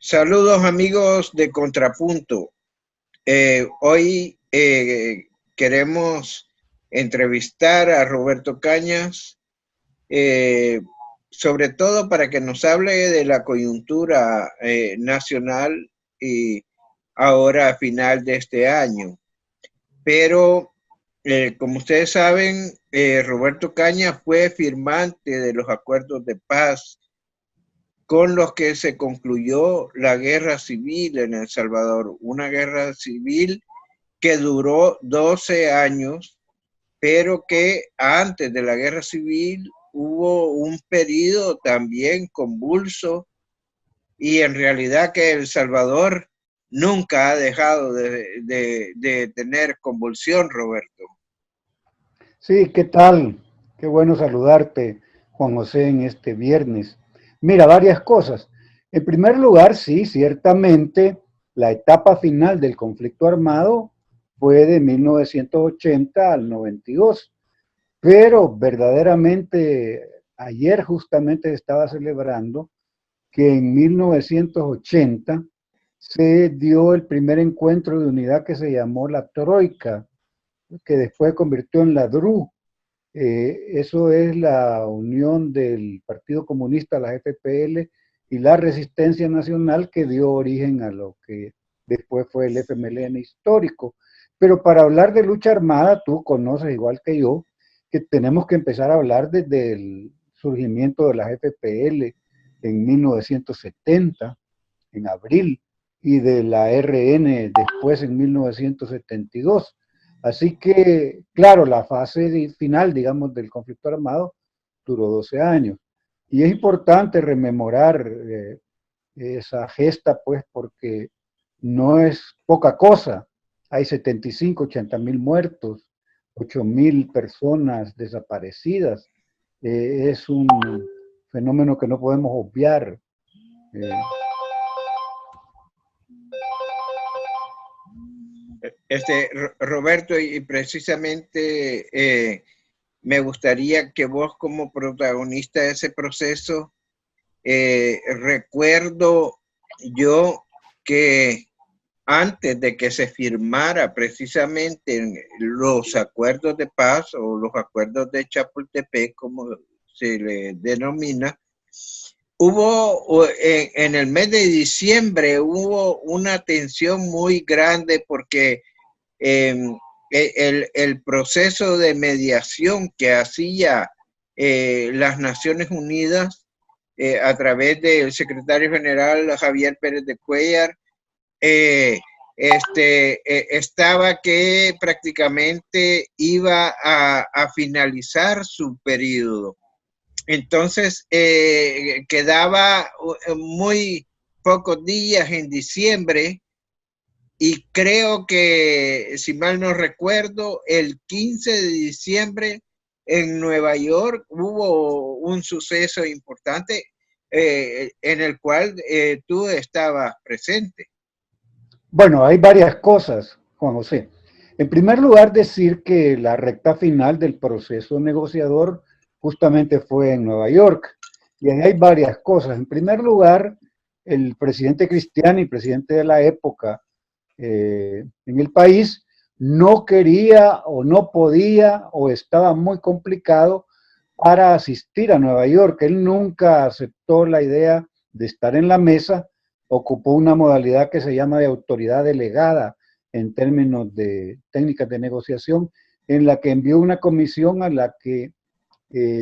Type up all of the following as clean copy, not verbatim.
Saludos amigos de Contrapunto. Hoy queremos entrevistar a Roberto Cañas, eh, sobre todo para que nos hable de la coyuntura nacional y ahora a final de este año. Pero como ustedes saben, Roberto Cañas fue firmante de los acuerdos de paz con los que se concluyó la guerra civil en El Salvador, una guerra civil que duró 12 años, pero que antes de la guerra civil hubo un periodo también convulso y en realidad que El Salvador nunca ha dejado de tener convulsión, Roberto. Sí, ¿qué tal? Qué bueno saludarte, Juan José, en este viernes. Mira, varias cosas. En primer lugar, sí, ciertamente la etapa final del conflicto armado fue de 1980 al 92, pero verdaderamente ayer justamente estaba celebrando que en 1980 se dio el primer encuentro de unidad que se llamó la Troika, que después convirtió en la DRU. Eso es la unión del Partido Comunista, la FPL y la Resistencia Nacional que dio origen a lo que después fue el FMLN histórico. Pero para hablar de lucha armada, tú conoces igual que yo, que tenemos que empezar a hablar desde el surgimiento de la FPL en 1970, en abril, y de la RN después en 1972. Así que, claro, la fase final, digamos, del conflicto armado duró 12 años. Y es importante rememorar esa gesta, pues, porque no es poca cosa. Hay 75, 80 mil muertos, 8.000 personas desaparecidas. Es un fenómeno que no podemos obviar. Eh, Roberto, y precisamente me gustaría que vos como protagonista de ese proceso, recuerdo yo que antes de que se firmara precisamente los acuerdos de paz o los acuerdos de Chapultepec, como se le denomina, hubo en el mes de diciembre hubo una tensión muy grande porque eh, el proceso de mediación que hacía las Naciones Unidas a través del secretario general Javier Pérez de Cuellar, eh, estaba que prácticamente iba a finalizar su periodo. Entonces, quedaba muy pocos días en diciembre y creo que, si mal no recuerdo, el 15 de diciembre en Nueva York hubo un suceso importante en el cual tú estabas presente. Bueno, hay varias cosas, Juan José. En primer lugar, decir que la recta final del proceso negociador justamente fue en Nueva York. Y ahí hay varias cosas. En primer lugar, el presidente Cristiani, presidente de la época en el país, no quería o no podía o estaba muy complicado para asistir a Nueva York. Él nunca aceptó la idea de estar en la mesa, ocupó una modalidad que se llama de autoridad delegada en términos de técnicas de negociación, en la que envió una comisión a la que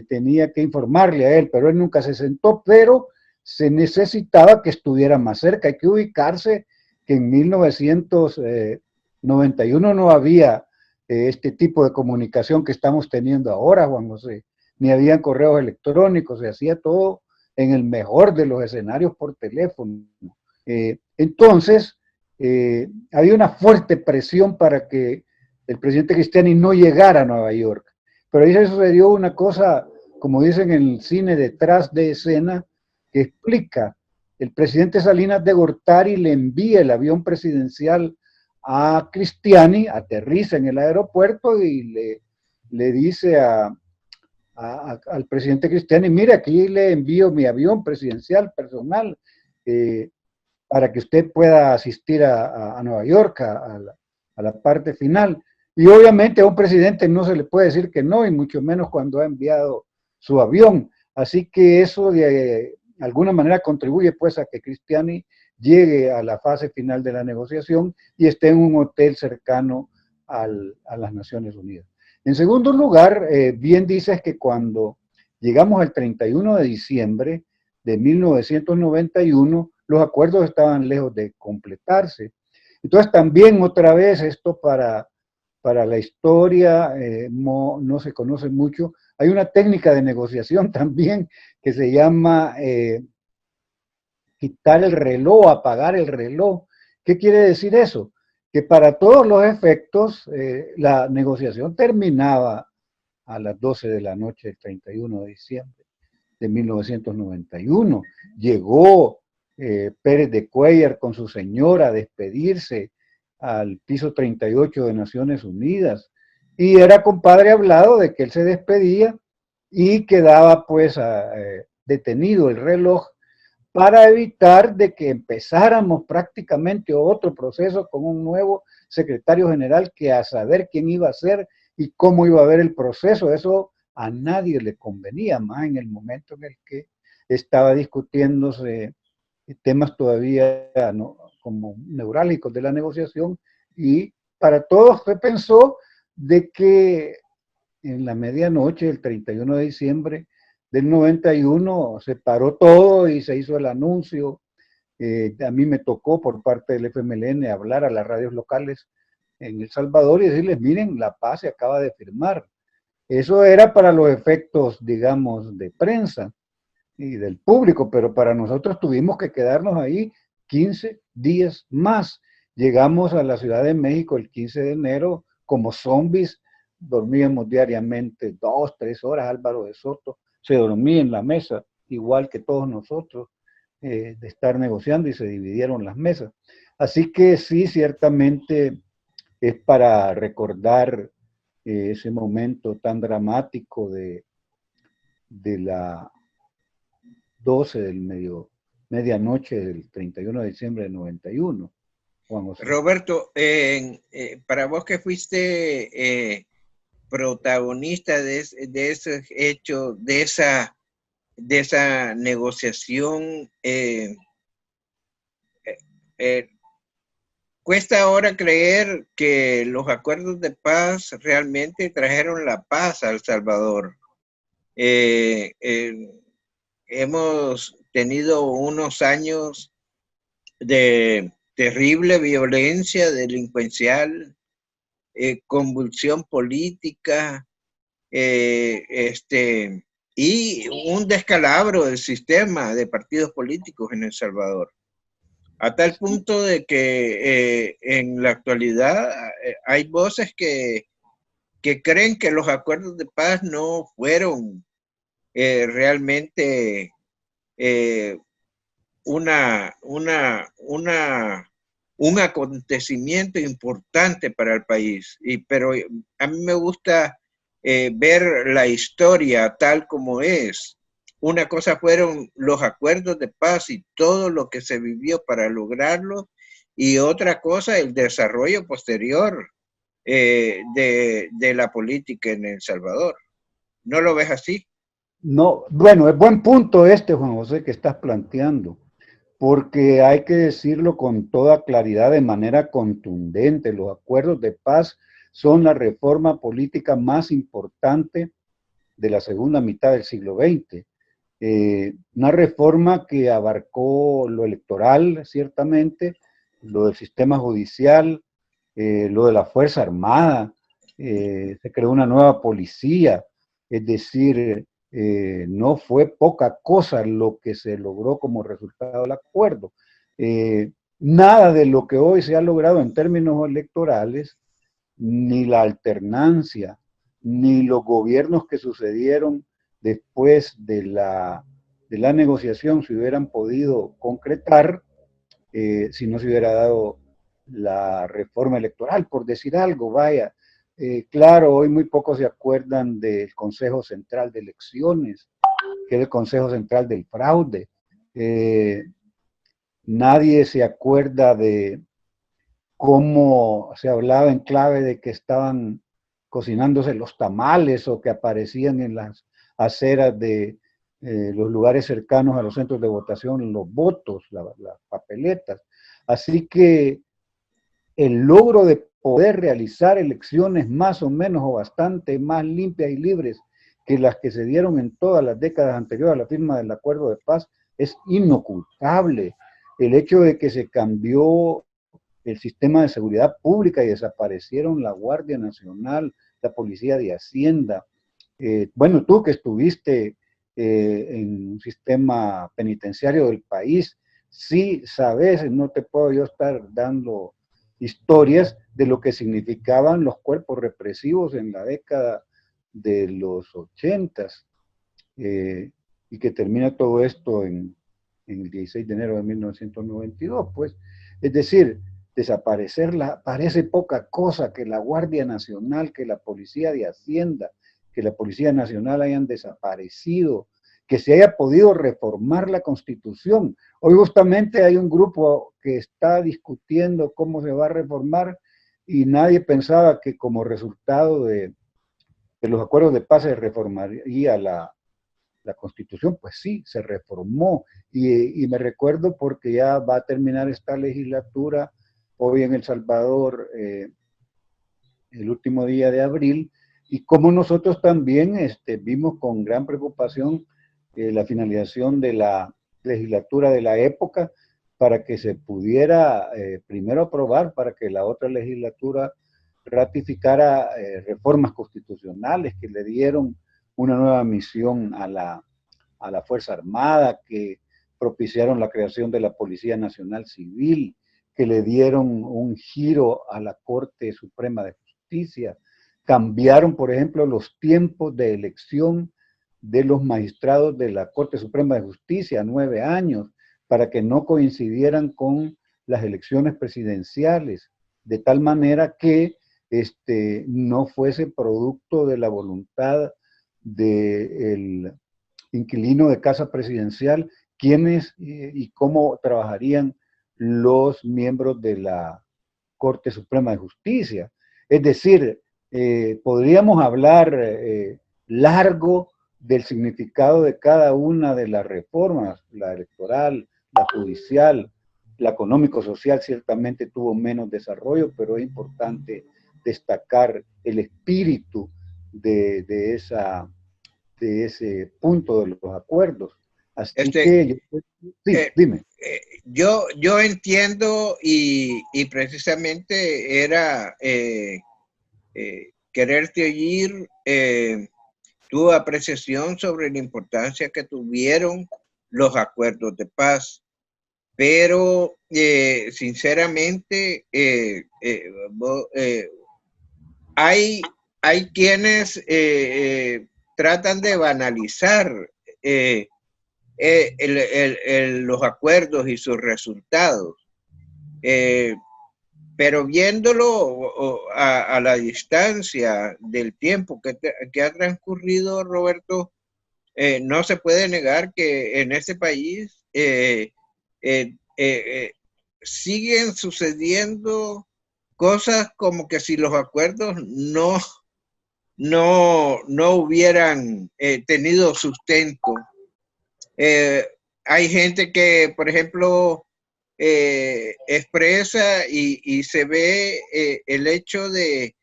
tenía que informarle a él, pero él nunca se sentó, pero se necesitaba que estuviera más cerca. Hay que ubicarse que en 1991 no había este tipo de comunicación que estamos teniendo ahora, Juan José, ni habían correos electrónicos, se hacía todo en el mejor de los escenarios por teléfono. Entonces, había una fuerte presión para que el presidente Cristiani no llegara a Nueva York. Pero ahí se sucedió una cosa, como dicen en el cine, detrás de escena, que explica. El presidente Salinas de Gortari le envía el avión presidencial a Cristiani, aterriza en el aeropuerto y le dice al presidente Cristiani, mire, aquí le envío mi avión presidencial personal. para que usted pueda asistir a Nueva York, a la parte final. Y obviamente a un presidente no se le puede decir que no, y mucho menos cuando ha enviado su avión. Así que eso de alguna manera contribuye pues a que Cristiani llegue a la fase final de la negociación y esté en un hotel cercano a las Naciones Unidas. En segundo lugar, bien dices que cuando llegamos al 31 de diciembre de 1991, los acuerdos estaban lejos de completarse. Entonces también otra vez esto para la historia no se conoce mucho. Hay una técnica de negociación también que se llama quitar el reloj, apagar el reloj. ¿Qué quiere decir eso? Que para todos los efectos la negociación terminaba a las 12 de la noche del 31 de diciembre de 1991. Llegó Pérez de Cuellar con su señora a despedirse al piso 38 de Naciones Unidas y era compadre hablado de que él se despedía y quedaba pues detenido el reloj para evitar de que empezáramos prácticamente otro proceso con un nuevo secretario general que a saber quién iba a ser y cómo iba a ver el proceso. Eso a nadie le convenía, más en el momento en el que estaba discutiéndose temas todavía ¿no? como neurálgicos de la negociación, y para todos se pensó de que en la medianoche del 31 de diciembre del 91 se paró todo y se hizo el anuncio. A mí me tocó por parte del FMLN hablar a las radios locales en El Salvador y decirles, miren, la paz se acaba de firmar. Eso era para los efectos, digamos, de prensa y del público, pero para nosotros tuvimos que quedarnos ahí 15 días más. Llegamos a la Ciudad de México el 15 de enero como zombies, dormíamos diariamente 2, 3 horas. Álvaro de Soto se dormía en la mesa, igual que todos nosotros, de estar negociando, y se dividieron las mesas. Así que sí, ciertamente es para recordar ese momento tan dramático de la 12 medianoche del 31 de diciembre del 91, Juan José. Roberto, para vos que fuiste protagonista de ese hecho, de esa negociación, cuesta ahora creer que los acuerdos de paz realmente trajeron la paz a El Salvador. Hemos tenido unos años de terrible violencia delincuencial, convulsión política, y un descalabro del sistema de partidos políticos en El Salvador. A tal punto de que en la actualidad hay voces que creen que los acuerdos de paz no fueron realmente un acontecimiento importante para el país. Pero a mí me gusta ver la historia tal como es. Una cosa fueron los acuerdos de paz y todo lo que se vivió para lograrlo, y otra cosa el desarrollo posterior de la política en El Salvador. ¿No lo ves así? No, bueno, es buen punto este, Juan José, que estás planteando, porque hay que decirlo con toda claridad, de manera contundente. Los acuerdos de paz son la reforma política más importante de la segunda mitad del siglo XX. Una reforma que abarcó lo electoral, ciertamente, lo del sistema judicial, lo de la Fuerza Armada, se creó una nueva policía, es decir, no fue poca cosa lo que se logró como resultado del acuerdo. Nada de lo que hoy se ha logrado en términos electorales, ni la alternancia, ni los gobiernos que sucedieron después de la negociación se hubieran podido concretar si no se hubiera dado la reforma electoral, por decir algo, vaya. Claro, hoy muy pocos se acuerdan del Consejo Central de Elecciones, que era el Consejo Central del Fraude. nadie se acuerda de cómo se hablaba en clave de que estaban cocinándose los tamales o que aparecían en las aceras de los lugares cercanos a los centros de votación, los votos, las papeletas. Así que el logro de poder realizar elecciones más o menos o bastante más limpias y libres que las que se dieron en todas las décadas anteriores a la firma del Acuerdo de Paz es inocultable. El hecho de que se cambió el sistema de seguridad pública y desaparecieron la Guardia Nacional, la Policía de Hacienda. Bueno, tú que estuviste en un sistema penitenciario del país, sí sabes, no te puedo yo estar dando historias de lo que significaban los cuerpos represivos en la década de los 80 y que termina todo esto en el 16 de enero de 1992, pues. Es decir, desaparecerla parece poca cosa que la Guardia Nacional, que la Policía de Hacienda, que la Policía Nacional hayan desaparecido, que se haya podido reformar la Constitución. Hoy justamente hay un grupo que está discutiendo cómo se va a reformar y nadie pensaba que como resultado de los acuerdos de paz se reformaría la Constitución. Pues sí, se reformó y me recuerdo porque ya va a terminar esta legislatura hoy en El Salvador, el último día de abril, y como nosotros también vimos con gran preocupación la finalización de la legislatura de la época para que se pudiera primero aprobar, para que la otra legislatura ratificara reformas constitucionales que le dieron una nueva misión a la Fuerza Armada, que propiciaron la creación de la Policía Nacional Civil, que le dieron un giro a la Corte Suprema de Justicia, cambiaron, por ejemplo, los tiempos de elección de los magistrados de la Corte Suprema de Justicia, 9 años, para que no coincidieran con las elecciones presidenciales, de tal manera que no fuese producto de la voluntad del inquilino de casa presidencial, quiénes y cómo trabajarían los miembros de la Corte Suprema de Justicia. Es decir, podríamos hablar largo del significado de cada una de las reformas, la electoral, la judicial, la económico-social ciertamente tuvo menos desarrollo, pero es importante destacar el espíritu de ese punto de los acuerdos. Así que, sí, dime. Yo entiendo y precisamente era quererte oír tu apreciación sobre la importancia que tuvieron los acuerdos de paz. Pero sinceramente hay quienes tratan de banalizar los acuerdos y sus resultados. Pero viéndolo a la distancia del tiempo que ha transcurrido, Roberto, no se puede negar que en este país siguen sucediendo cosas como que si los acuerdos no hubieran tenido sustento. Hay gente que, por ejemplo, expresa y se ve el hecho de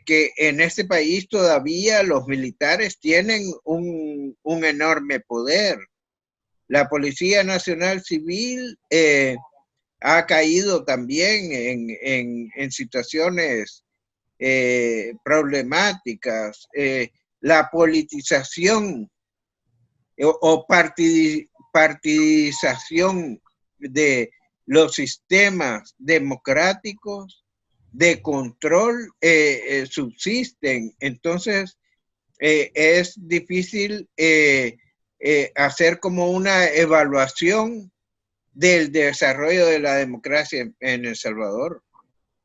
que en este país todavía los militares tienen un enorme poder. La Policía Nacional Civil ha caído también en situaciones problemáticas. La politización o partidización de los sistemas democráticos de control subsisten. Entonces, es difícil hacer como una evaluación del desarrollo de la democracia en El Salvador.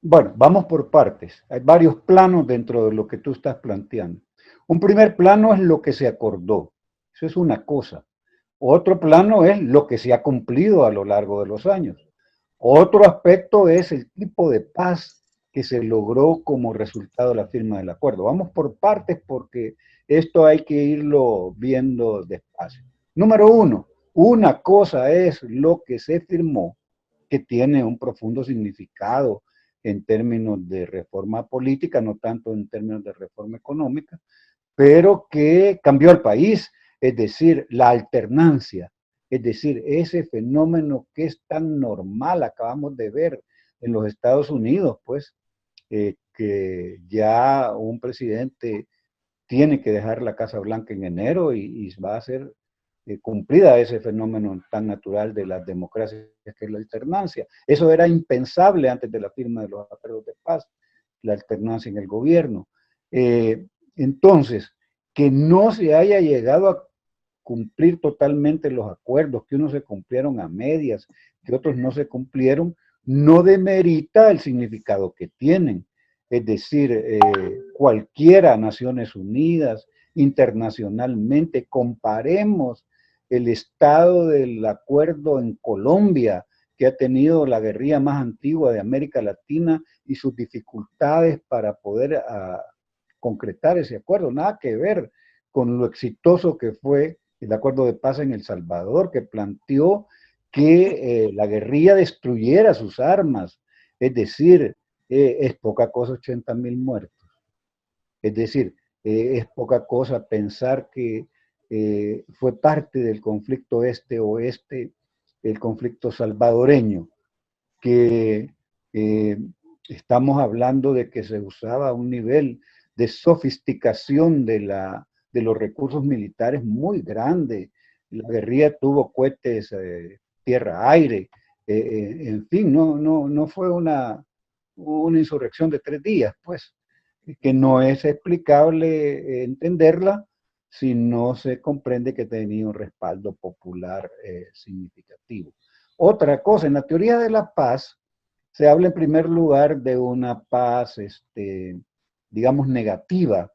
Bueno, vamos por partes. Hay varios planos dentro de lo que tú estás planteando. Un primer plano es lo que se acordó. Eso es una cosa. Otro plano es lo que se ha cumplido a lo largo de los años. Otro aspecto es el tipo de paz que se logró como resultado de la firma del acuerdo. Vamos por partes porque esto hay que irlo viendo despacio. Número uno, una cosa es lo que se firmó, que tiene un profundo significado en términos de reforma política, no tanto en términos de reforma económica, pero que cambió el país, es decir, la alternancia, es decir, ese fenómeno que es tan normal, acabamos de ver en los Estados Unidos, pues, que ya un presidente tiene que dejar la Casa Blanca en enero y va a ser cumplida ese fenómeno tan natural de las democracias que es la alternancia. Eso era impensable antes de la firma de los acuerdos de paz, la alternancia en el gobierno. Entonces, que no se haya llegado a cumplir totalmente los acuerdos, que unos se cumplieron a medias, que otros no se cumplieron, no demerita el significado que tienen. Es decir, cualquiera, Naciones Unidas, internacionalmente, comparemos el estado del acuerdo en Colombia, que ha tenido la guerrilla más antigua de América Latina y sus dificultades para poder concretar ese acuerdo. Nada que ver con lo exitoso que fue el acuerdo de paz en El Salvador, que planteó que la guerrilla destruyera sus armas. Es decir, es poca cosa 80,000 muertos. Es decir, es poca cosa pensar que fue parte del conflicto este-oeste, el conflicto salvadoreño, que estamos hablando de que se usaba un nivel de sofisticación de los recursos militares muy grande. La guerrilla tuvo cohetes tierra-aire, en fin, no fue una insurrección de 3 días, pues, que no es explicable entenderla si no se comprende que tenía un respaldo popular significativo. Otra cosa, en la teoría de la paz, se habla en primer lugar de una paz, digamos, negativa.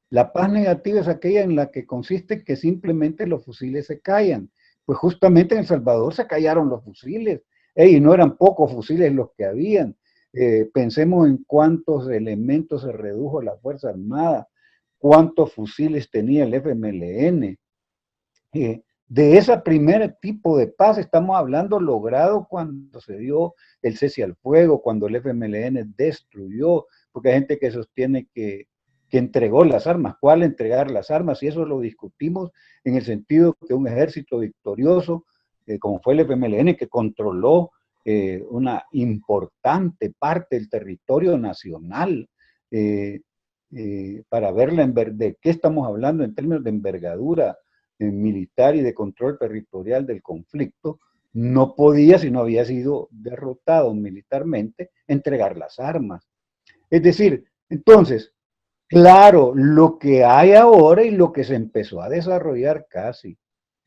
La paz negativa es aquella en la que consiste en que simplemente los fusiles se callan. Pues justamente en El Salvador se callaron los fusiles, y no eran pocos fusiles los que habían. Pensemos en cuántos elementos se redujo la Fuerza Armada, cuántos fusiles tenía el FMLN. De ese primer tipo de paz estamos hablando logrado cuando se dio el cese al fuego, cuando el FMLN destruyó, porque hay gente que sostiene que entregó las armas. ¿Cuál entregar las armas? Y eso lo discutimos en el sentido que un ejército victorioso, como fue el FMLN, que controló una importante parte del territorio nacional, para verla de qué estamos hablando en términos de envergadura militar y de control territorial del conflicto, no podía, si no había sido derrotado militarmente, entregar las armas. Es decir, entonces, claro, lo que hay ahora y lo que se empezó a desarrollar casi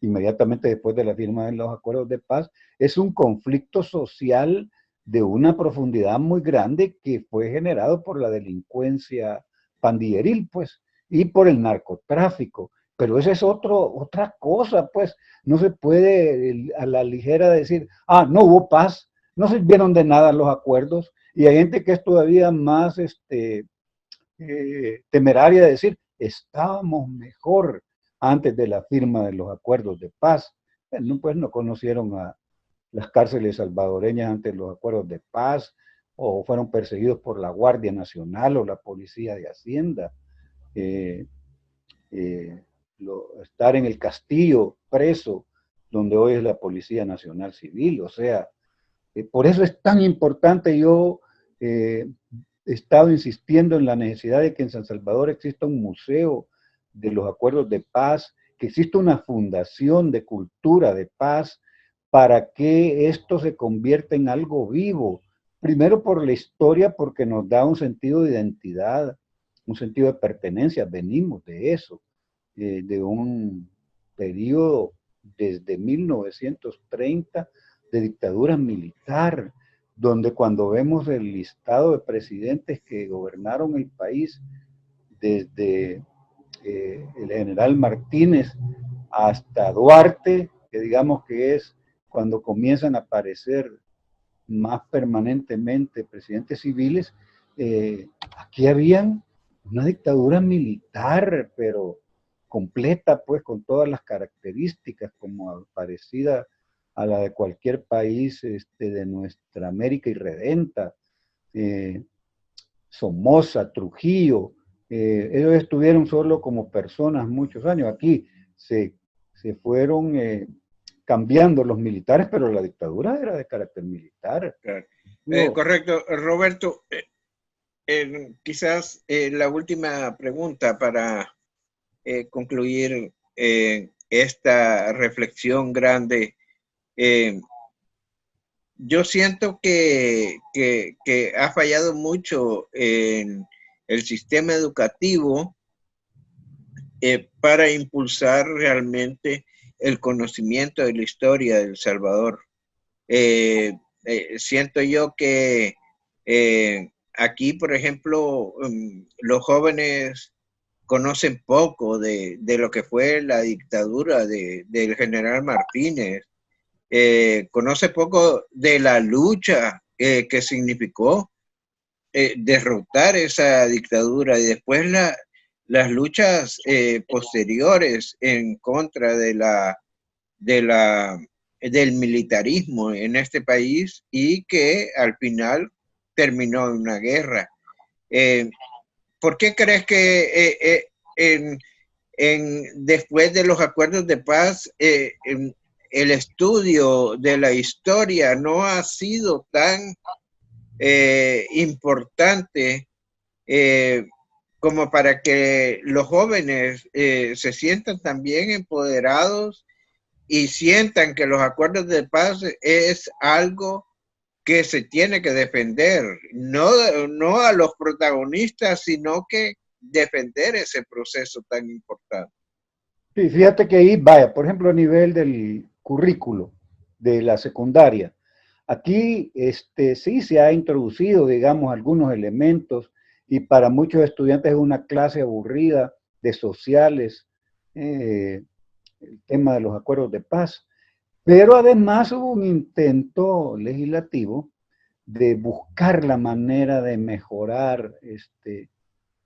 inmediatamente después de la firma de los acuerdos de paz es un conflicto social de una profundidad muy grande que fue generado por la delincuencia pandilleril, pues, y por el narcotráfico. Pero esa es otra cosa, pues. No se puede a la ligera decir, no hubo paz, no sirvieron de nada los acuerdos. Y hay gente que es todavía más temeraria de decir, estábamos mejor antes de la firma de los acuerdos de paz. Pues no conocieron a las cárceles salvadoreñas antes de los acuerdos de paz, o fueron perseguidos por la Guardia Nacional o la Policía de Hacienda. Estar en el Castillo preso, donde hoy es la Policía Nacional Civil, o sea, por eso es tan importante. Yo he estado insistiendo en la necesidad de que en San Salvador exista un museo de los acuerdos de paz, que exista una fundación de cultura de paz para que esto se convierta en algo vivo. Primero por la historia, porque nos da un sentido de identidad, un sentido de pertenencia, venimos de eso, de un periodo desde 1930 de dictadura militar, donde cuando vemos el listado de presidentes que gobernaron el país, desde el general Martínez hasta Duarte, que digamos que es cuando comienzan a aparecer más permanentemente presidentes civiles, aquí habían una dictadura militar, pero completa, pues con todas las características, como parecida a la de cualquier país de nuestra América irredenta. Somoza, Trujillo, ellos estuvieron solo como personas muchos años. Aquí se fueron cambiando los militares, pero la dictadura era de carácter militar. Claro. No, Correcto, Roberto. Quizás la última pregunta para concluir esta reflexión grande. Yo siento que ha fallado mucho en el sistema educativo para impulsar realmente el conocimiento de la historia de El Salvador. Siento yo que aquí, por ejemplo, los jóvenes conocen poco de lo que fue la dictadura del general Martínez, conoce poco de la lucha que significó derrotar esa dictadura y después las luchas posteriores en contra de del militarismo en este país y que al final terminó en una guerra. ¿Por qué crees que después de los acuerdos de paz el estudio de la historia no ha sido tan importante como para que los jóvenes se sientan también empoderados y sientan que los acuerdos de paz es algo que se tiene que defender, no a los protagonistas, sino que defender ese proceso tan importante? sí, fíjate que ahí, vaya, por ejemplo, a nivel del currículo de la secundaria, aquí sí se ha introducido, digamos, algunos elementos y para muchos estudiantes es una clase aburrida de sociales, el tema de los acuerdos de paz, pero además hubo un intento legislativo de buscar la manera de mejorar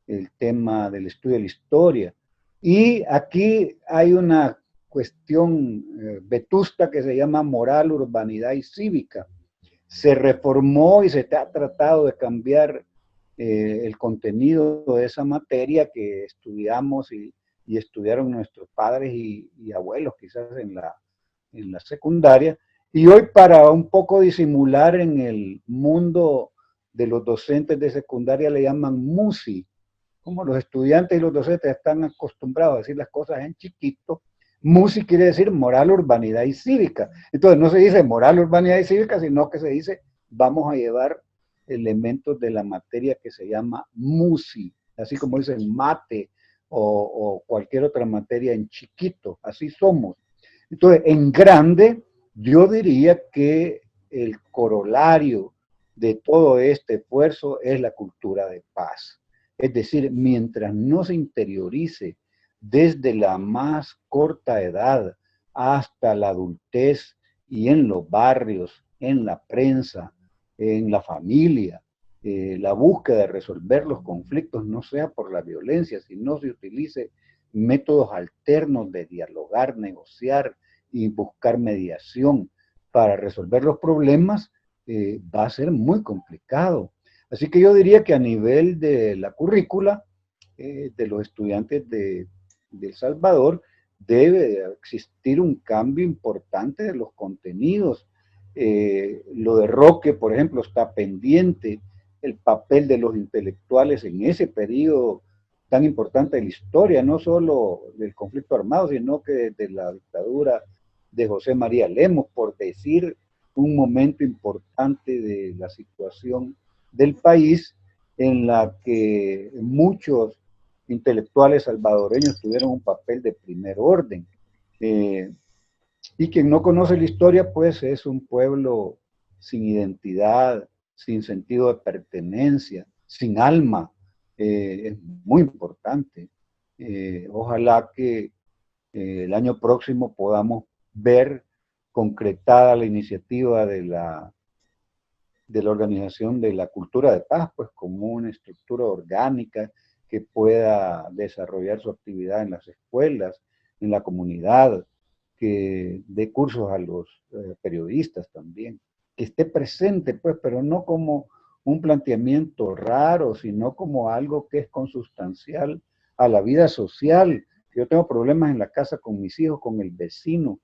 el tema del estudio de la historia. Y aquí hay una cuestión vetusta que se llama moral, urbanidad y cívica. Se reformó y se ha tratado de cambiar el contenido de esa materia que estudiamos y estudiaron nuestros padres y abuelos quizás en la secundaria. Y hoy para un poco disimular en el mundo de los docentes de secundaria le llaman MUSI, como los estudiantes y los docentes están acostumbrados a decir las cosas en chiquito. MUSI quiere decir moral, urbanidad y cívica. Entonces no se dice moral, urbanidad y cívica, sino que se dice vamos a llevar elementos de la materia que se llama MUSI, así como dicen mate o cualquier otra materia en chiquito, así somos. Entonces, en grande, yo diría que el corolario de todo este esfuerzo es la cultura de paz. Es decir, mientras no se interiorice desde la más corta edad hasta la adultez y en los barrios, en la prensa, en la familia, la búsqueda de resolver los conflictos no sea por la violencia, sino se utilice métodos alternos de dialogar, negociar y buscar mediación para resolver los problemas, va a ser muy complicado. Así que yo diría que a nivel de la currícula de los estudiantes de El Salvador debe existir un cambio importante de los contenidos. Lo de Roque, por ejemplo, está pendiente, el papel de los intelectuales en ese periodo tan importante de la historia, no solo del conflicto armado, sino que de la dictadura de José María Lemos, por decir un momento importante de la situación del país en la que muchos intelectuales salvadoreños tuvieron un papel de primer orden. Y quien no conoce la historia, pues es un pueblo sin identidad, sin sentido de pertenencia, sin alma. Es muy importante. Ojalá que el año próximo podamos ver concretada la iniciativa de la Organización de la Cultura de Paz, pues como una estructura orgánica que pueda desarrollar su actividad en las escuelas, en la comunidad, que dé cursos a los periodistas también, que esté presente, pues, pero no como un planteamiento raro, sino como algo que es consustancial a la vida social. Yo tengo problemas en la casa con mis hijos, con el vecino,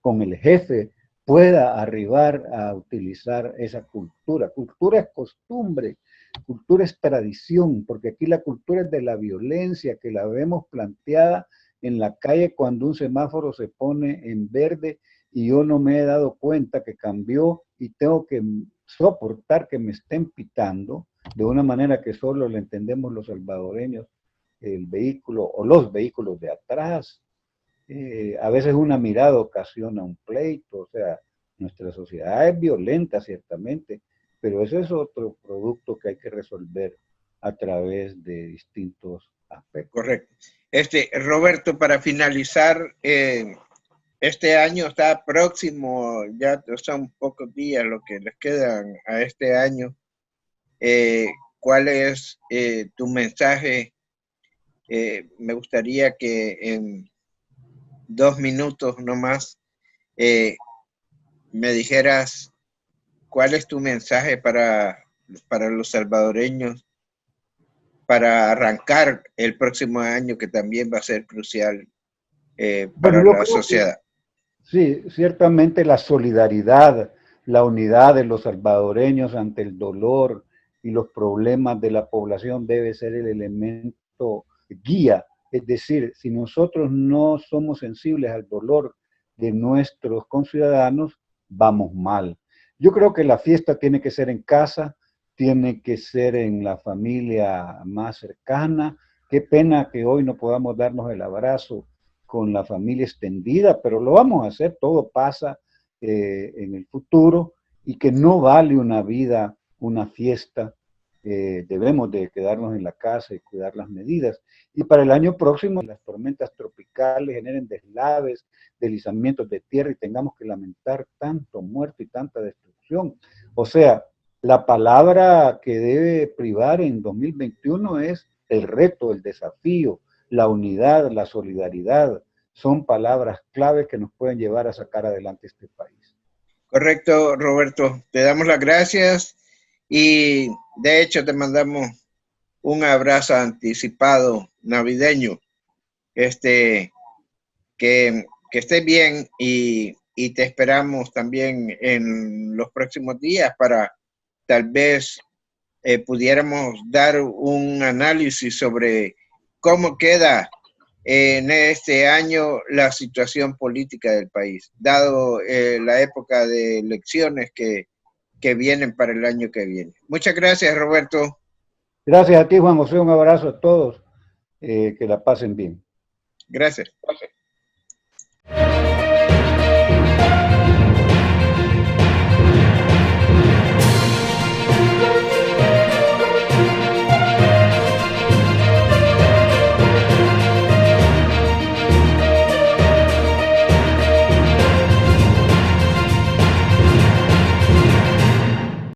con el jefe, pueda arribar a utilizar esa cultura. Cultura es costumbre, cultura es tradición, porque aquí la cultura es de la violencia, que la vemos planteada en la calle cuando un semáforo se pone en verde y yo no me he dado cuenta que cambió y tengo que soportar que me estén pitando de una manera que solo le entendemos los salvadoreños, el vehículo o los vehículos de atrás. A veces una mirada ocasiona un pleito, o sea, nuestra sociedad es violenta ciertamente, pero ese es otro producto que hay que resolver a través de distintos aspectos. Correcto. Roberto, para finalizar, este año está próximo, ya son pocos días lo que les quedan a este año. ¿Cuál es tu mensaje? Me gustaría que en 2 minutos nomás me dijeras cuál es tu mensaje para los salvadoreños para arrancar el próximo año, que también va a ser crucial para Bueno, yo la creo sociedad. que sí, ciertamente la solidaridad, la unidad de los salvadoreños ante el dolor y los problemas de la población debe ser el elemento guía. Es decir, si nosotros no somos sensibles al dolor de nuestros conciudadanos, vamos mal. Yo creo que la fiesta tiene que ser en casa, tiene que ser en la familia más cercana. Qué pena que hoy no podamos darnos el abrazo con la familia extendida, pero lo vamos a hacer, todo pasa en el futuro y que no vale una vida, una fiesta, debemos de quedarnos en la casa y cuidar las medidas. Y para el año próximo las tormentas tropicales generen deslaves, deslizamientos de tierra y tengamos que lamentar tanto muerto y tanta destrucción. O sea, la palabra que debe privar en 2021 es el reto, el desafío, la unidad, la solidaridad, son palabras claves que nos pueden llevar a sacar adelante este país. Correcto, Roberto. Te damos las gracias y de hecho te mandamos un abrazo anticipado navideño. Que estés bien y te esperamos también en los próximos días para tal vez pudiéramos dar un análisis sobre cómo queda en este año la situación política del país, dado la época de elecciones que vienen para el año que viene. Muchas gracias, Roberto. Gracias a ti, Juan José, un abrazo a todos, que la pasen bien. Gracias.